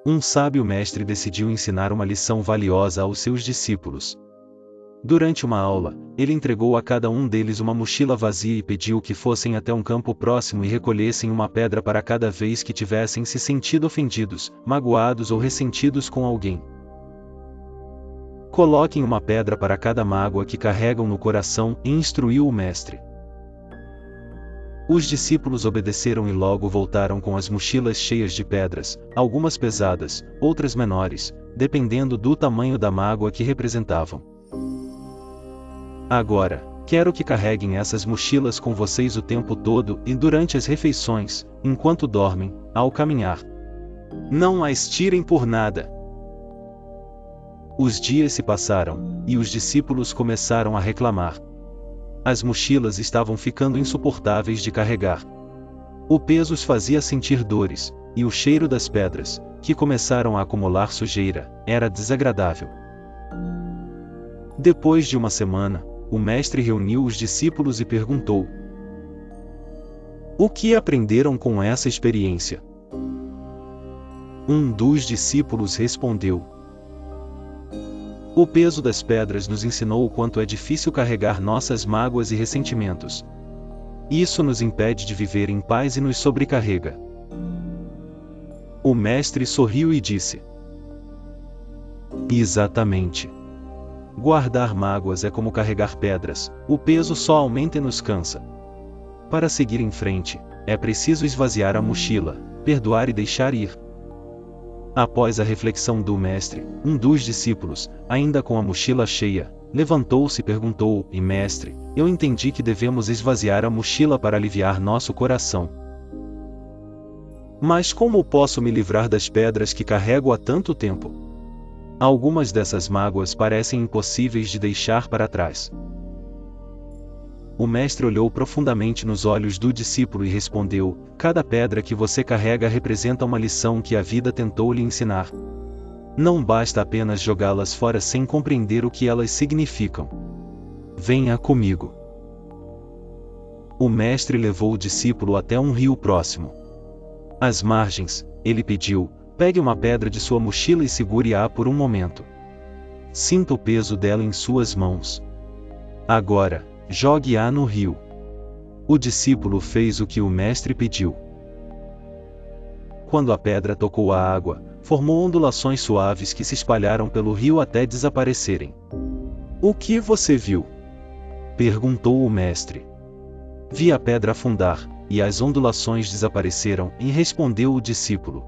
Um sábio mestre decidiu ensinar uma lição valiosa aos seus discípulos. Durante uma aula, ele entregou a cada um deles uma mochila vazia e pediu que fossem até um campo próximo e recolhessem uma pedra para cada vez que tivessem se sentido ofendidos, magoados ou ressentidos com alguém. Coloquem uma pedra para cada mágoa que carregam no coração, instruiu o mestre. Os discípulos obedeceram e logo voltaram com as mochilas cheias de pedras, algumas pesadas, outras menores, dependendo do tamanho da mágoa que representavam. Agora, quero que carreguem essas mochilas com vocês o tempo todo e durante as refeições, enquanto dormem, ao caminhar. Não as tirem por nada. Os dias se passaram, e os discípulos começaram a reclamar. As mochilas estavam ficando insuportáveis de carregar. O peso os fazia sentir dores, e o cheiro das pedras, que começaram a acumular sujeira, era desagradável. Depois de uma semana, o mestre reuniu os discípulos e perguntou: "O que aprenderam com essa experiência?" Um dos discípulos respondeu: "O peso das pedras nos ensinou o quanto é difícil carregar nossas mágoas e ressentimentos. Isso nos impede de viver em paz e nos sobrecarrega." O mestre sorriu e disse: "Exatamente. Guardar mágoas é como carregar pedras, o peso só aumenta e nos cansa. Para seguir em frente, é preciso esvaziar a mochila, perdoar e deixar ir." Após a reflexão do mestre, um dos discípulos, ainda com a mochila cheia, levantou-se e perguntou: "E mestre, eu entendi que devemos esvaziar a mochila para aliviar nosso coração. Mas como posso me livrar das pedras que carrego há tanto tempo? Algumas dessas mágoas parecem impossíveis de deixar para trás." O mestre olhou profundamente nos olhos do discípulo e respondeu: "Cada pedra que você carrega representa uma lição que a vida tentou lhe ensinar. Não basta apenas jogá-las fora sem compreender o que elas significam. Venha comigo." O mestre levou o discípulo até um rio próximo. Às margens, ele pediu: "Pegue uma pedra de sua mochila e segure-a por um momento. Sinta o peso dela em suas mãos. Agora, jogue-a no rio." O discípulo fez o que o mestre pediu. Quando a pedra tocou a água, formou ondulações suaves que se espalharam pelo rio até desaparecerem. "O que você viu?" perguntou o mestre. "Vi a pedra afundar, e as ondulações desapareceram", e respondeu o discípulo.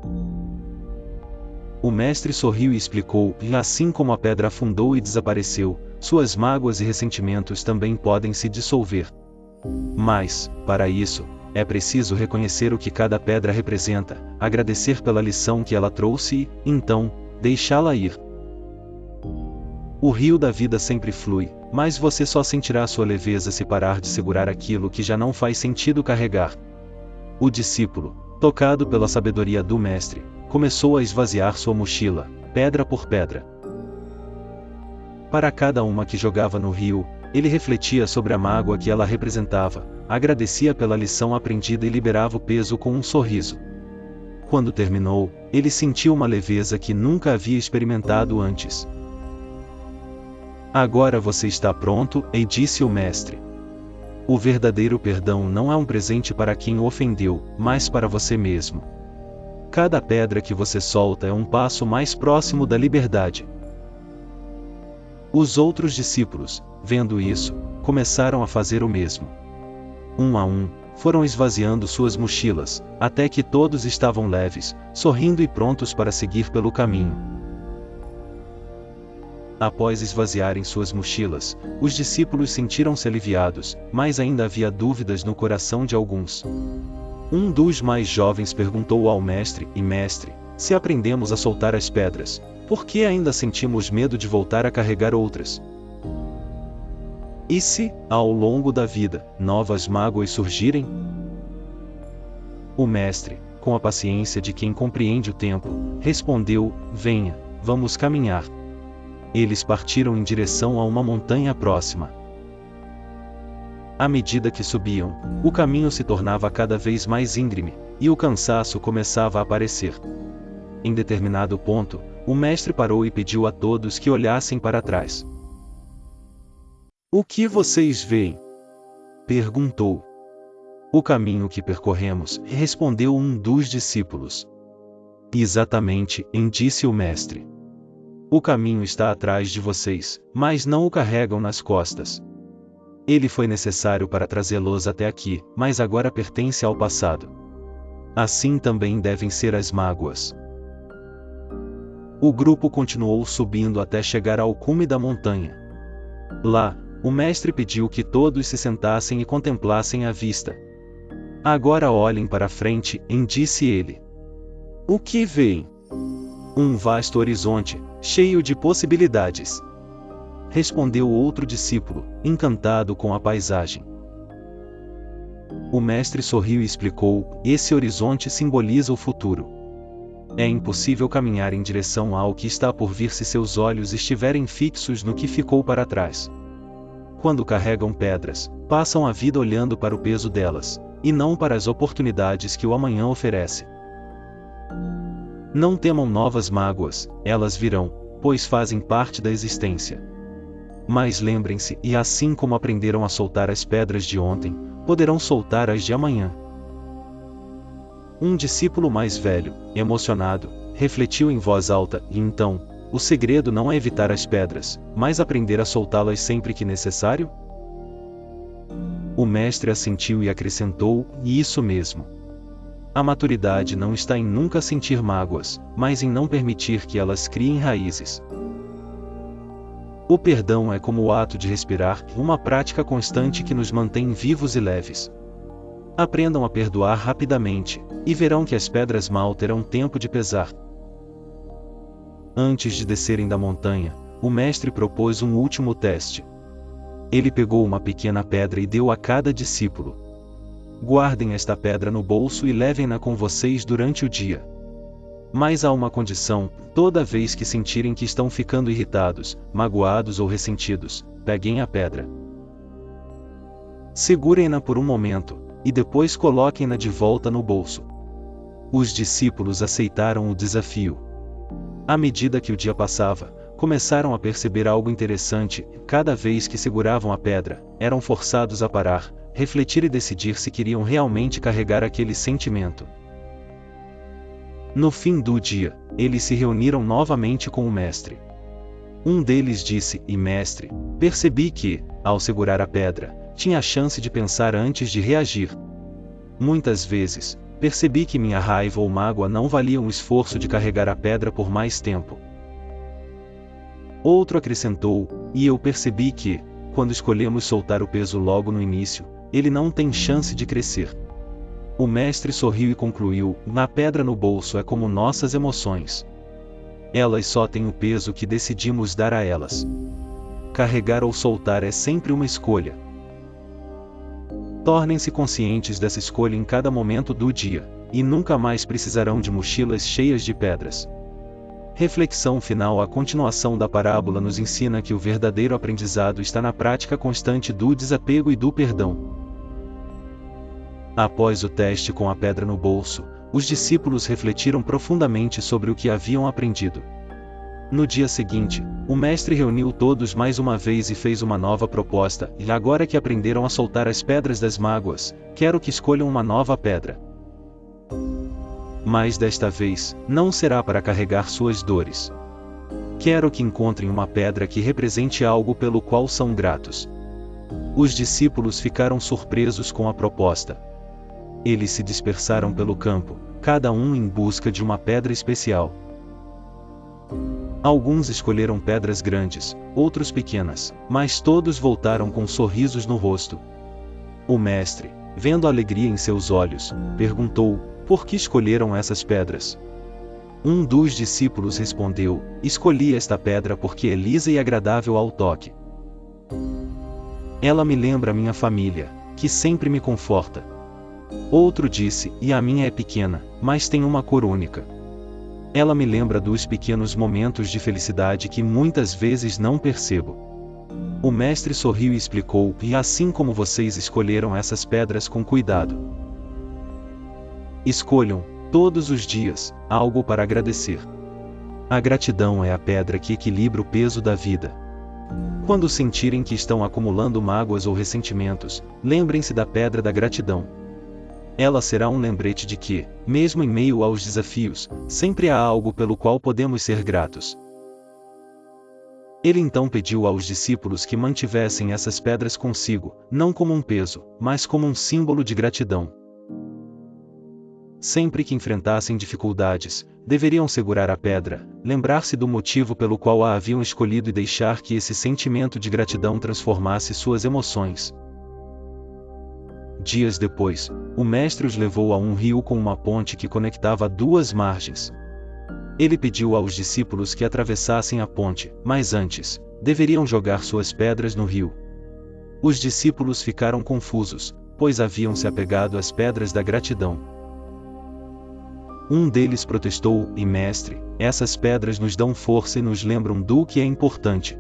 O mestre sorriu e explicou: "Assim como a pedra afundou e desapareceu, suas mágoas e ressentimentos também podem se dissolver. Mas, para isso, é preciso reconhecer o que cada pedra representa, agradecer pela lição que ela trouxe e, então, deixá-la ir. O rio da vida sempre flui, mas você só sentirá sua leveza se parar de segurar aquilo que já não faz sentido carregar." O discípulo, tocado pela sabedoria do mestre, começou a esvaziar sua mochila, pedra por pedra. Para cada uma que jogava no rio, ele refletia sobre a mágoa que ela representava, agradecia pela lição aprendida e liberava o peso com um sorriso. Quando terminou, ele sentiu uma leveza que nunca havia experimentado antes. "Agora você está pronto", e disse o mestre. "O verdadeiro perdão não é um presente para quem o ofendeu, mas para você mesmo. Cada pedra que você solta é um passo mais próximo da liberdade." Os outros discípulos, vendo isso, começaram a fazer o mesmo. Um a um, foram esvaziando suas mochilas, até que todos estavam leves, sorrindo e prontos para seguir pelo caminho. Após esvaziarem suas mochilas, os discípulos sentiram-se aliviados, mas ainda havia dúvidas no coração de alguns. Um dos mais jovens perguntou ao mestre: "E mestre, se aprendemos a soltar as pedras, por que ainda sentimos medo de voltar a carregar outras? E se, ao longo da vida, novas mágoas surgirem?" O mestre, com a paciência de quem compreende o tempo, respondeu: "Venha, vamos caminhar." Eles partiram em direção a uma montanha próxima. À medida que subiam, o caminho se tornava cada vez mais íngreme, e o cansaço começava a aparecer. Em determinado ponto, o mestre parou e pediu a todos que olhassem para trás. "O que vocês veem?" perguntou. "O caminho que percorremos", respondeu um dos discípulos. "Exatamente", disse o mestre. "O caminho está atrás de vocês, mas não o carregam nas costas. Ele foi necessário para trazê-los até aqui, mas agora pertence ao passado. Assim também devem ser as mágoas." O grupo continuou subindo até chegar ao cume da montanha. Lá, o mestre pediu que todos se sentassem e contemplassem a vista. "Agora olhem para frente", disse ele. "O que veem?" "Um vasto horizonte, cheio de possibilidades", respondeu outro discípulo, encantado com a paisagem. O mestre sorriu e explicou: "Esse horizonte simboliza o futuro. É impossível caminhar em direção ao que está por vir se seus olhos estiverem fixos no que ficou para trás. Quando carregam pedras, passam a vida olhando para o peso delas, e não para as oportunidades que o amanhã oferece. Não temam novas mágoas, elas virão, pois fazem parte da existência. Mas lembrem-se, e assim como aprenderam a soltar as pedras de ontem, poderão soltar as de amanhã." Um discípulo mais velho, emocionado, refletiu em voz alta: "E então, o segredo não é evitar as pedras, mas aprender a soltá-las sempre que necessário?" O mestre assentiu e acrescentou: "E isso mesmo. A maturidade não está em nunca sentir mágoas, mas em não permitir que elas criem raízes. O perdão é como o ato de respirar, uma prática constante que nos mantém vivos e leves. Aprendam a perdoar rapidamente, e verão que as pedras mal terão tempo de pesar." Antes de descerem da montanha, o mestre propôs um último teste. Ele pegou uma pequena pedra e deu a cada discípulo. "Guardem esta pedra no bolso e levem-na com vocês durante o dia. Mas há uma condição: toda vez que sentirem que estão ficando irritados, magoados ou ressentidos, peguem a pedra. Segurem-na por um momento, e depois coloquem-na de volta no bolso." Os discípulos aceitaram o desafio. À medida que o dia passava, começaram a perceber algo interessante: cada vez que seguravam a pedra, eram forçados a parar, refletir e decidir se queriam realmente carregar aquele sentimento. No fim do dia, eles se reuniram novamente com o mestre. Um deles disse: "E mestre, percebi que, ao segurar a pedra, tinha a chance de pensar antes de reagir. Muitas vezes, percebi que minha raiva ou mágoa não valiam o esforço de carregar a pedra por mais tempo." Outro acrescentou: "E eu percebi que, quando escolhemos soltar o peso logo no início, ele não tem chance de crescer." O mestre sorriu e concluiu: "Na pedra no bolso é como nossas emoções. Elas só têm o peso que decidimos dar a elas. Carregar ou soltar é sempre uma escolha. Tornem-se conscientes dessa escolha em cada momento do dia, e nunca mais precisarão de mochilas cheias de pedras." Reflexão final: a continuação da parábola nos ensina que o verdadeiro aprendizado está na prática constante do desapego e do perdão. Após o teste com a pedra no bolso, os discípulos refletiram profundamente sobre o que haviam aprendido. No dia seguinte, o mestre reuniu todos mais uma vez e fez uma nova proposta: "E agora que aprenderam a soltar as pedras das mágoas, quero que escolham uma nova pedra. Mas desta vez, não será para carregar suas dores. Quero que encontrem uma pedra que represente algo pelo qual são gratos." Os discípulos ficaram surpresos com a proposta. Eles se dispersaram pelo campo, cada um em busca de uma pedra especial. Alguns escolheram pedras grandes, outros pequenas, mas todos voltaram com sorrisos no rosto. O mestre, vendo a alegria em seus olhos, perguntou: "Por que escolheram essas pedras?" Um dos discípulos respondeu: "Escolhi esta pedra porque é lisa e agradável ao toque. Ela me lembra minha família, que sempre me conforta." Outro disse: "E a minha é pequena, mas tem uma cor única. Ela me lembra dos pequenos momentos de felicidade que muitas vezes não percebo." O mestre sorriu e explicou: "E assim como vocês escolheram essas pedras com cuidado, escolham, Todos os dias, algo para agradecer. A gratidão é a pedra que equilibra o peso da vida. Quando sentirem que estão acumulando mágoas ou ressentimentos, lembrem-se da pedra da gratidão. Ela será um lembrete de que, mesmo em meio aos desafios, sempre há algo pelo qual podemos ser gratos. Ele então pediu aos discípulos que mantivessem essas pedras consigo, não como um peso, mas como um símbolo de gratidão. Sempre que enfrentassem dificuldades, deveriam segurar a pedra, lembrar-se do motivo pelo qual a haviam escolhido e deixar que esse sentimento de gratidão transformasse suas emoções. Dias depois, o mestre os levou a um rio com uma ponte que conectava duas margens. Ele pediu aos discípulos que atravessassem a ponte, mas antes, deveriam jogar suas pedras no rio. Os discípulos ficaram confusos, pois haviam se apegado às pedras da gratidão. Um deles protestou: "E mestre, essas pedras nos dão força e nos lembram do que é importante.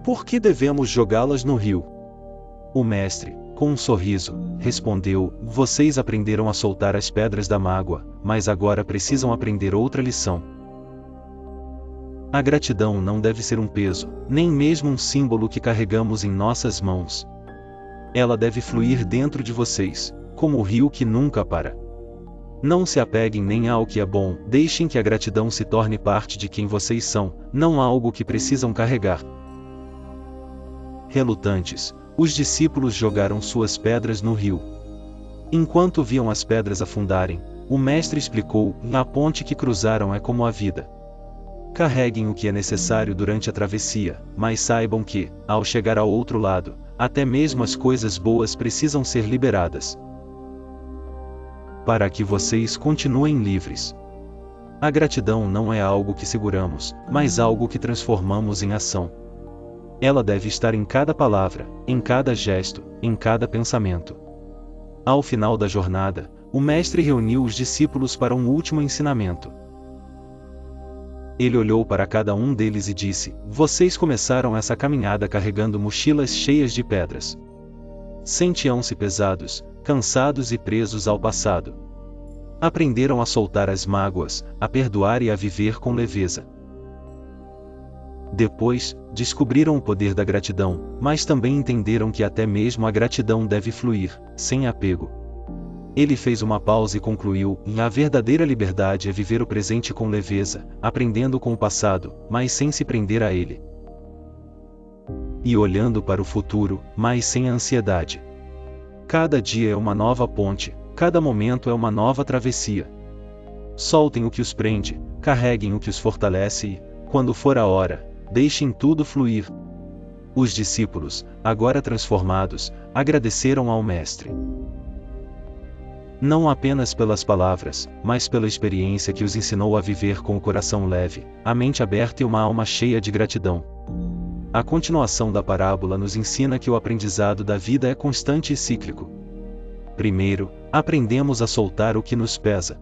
Por que devemos jogá-las no rio?" O mestre, com um sorriso, respondeu: "Vocês aprenderam a soltar as pedras da mágoa, mas agora precisam aprender outra lição. A gratidão não deve ser um peso, nem mesmo um símbolo que carregamos em nossas mãos. Ela deve fluir dentro de vocês, como o rio que nunca para. Não se apeguem nem ao que é bom, deixem que a gratidão se torne parte de quem vocês são, não algo que precisam carregar." Relutantes, os discípulos jogaram suas pedras no rio. Enquanto viam as pedras afundarem, o mestre explicou: "A ponte que cruzaram é como a vida. Carreguem o que é necessário durante a travessia, mas saibam que, ao chegar ao outro lado, até mesmo as coisas boas precisam ser liberadas, para que vocês continuem livres." A gratidão não é algo que seguramos, mas algo que transformamos em ação. Ela deve estar em cada palavra, em cada gesto, em cada pensamento. Ao final da jornada, o mestre reuniu os discípulos para um último ensinamento. Ele olhou para cada um deles e disse: "Vocês começaram essa caminhada carregando mochilas cheias de pedras. Sentiam-se pesados, cansados e presos ao passado. Aprenderam a soltar as mágoas, a perdoar e a viver com leveza. Depois, descobriram o poder da gratidão, mas também entenderam que até mesmo a gratidão deve fluir, sem apego." Ele fez uma pausa e concluiu: "A verdadeira liberdade é viver o presente com leveza, aprendendo com o passado, mas sem se prender a ele. E olhando para o futuro, mas sem ansiedade. Cada dia é uma nova ponte, cada momento é uma nova travessia. Soltem o que os prende, carreguem o que os fortalece e, quando for a hora, deixem tudo fluir." Os discípulos, agora transformados, agradeceram ao mestre. Não apenas pelas palavras, mas pela experiência que os ensinou a viver com o coração leve, a mente aberta e uma alma cheia de gratidão. A continuação da parábola nos ensina que o aprendizado da vida é constante e cíclico. Primeiro, aprendemos a soltar o que nos pesa.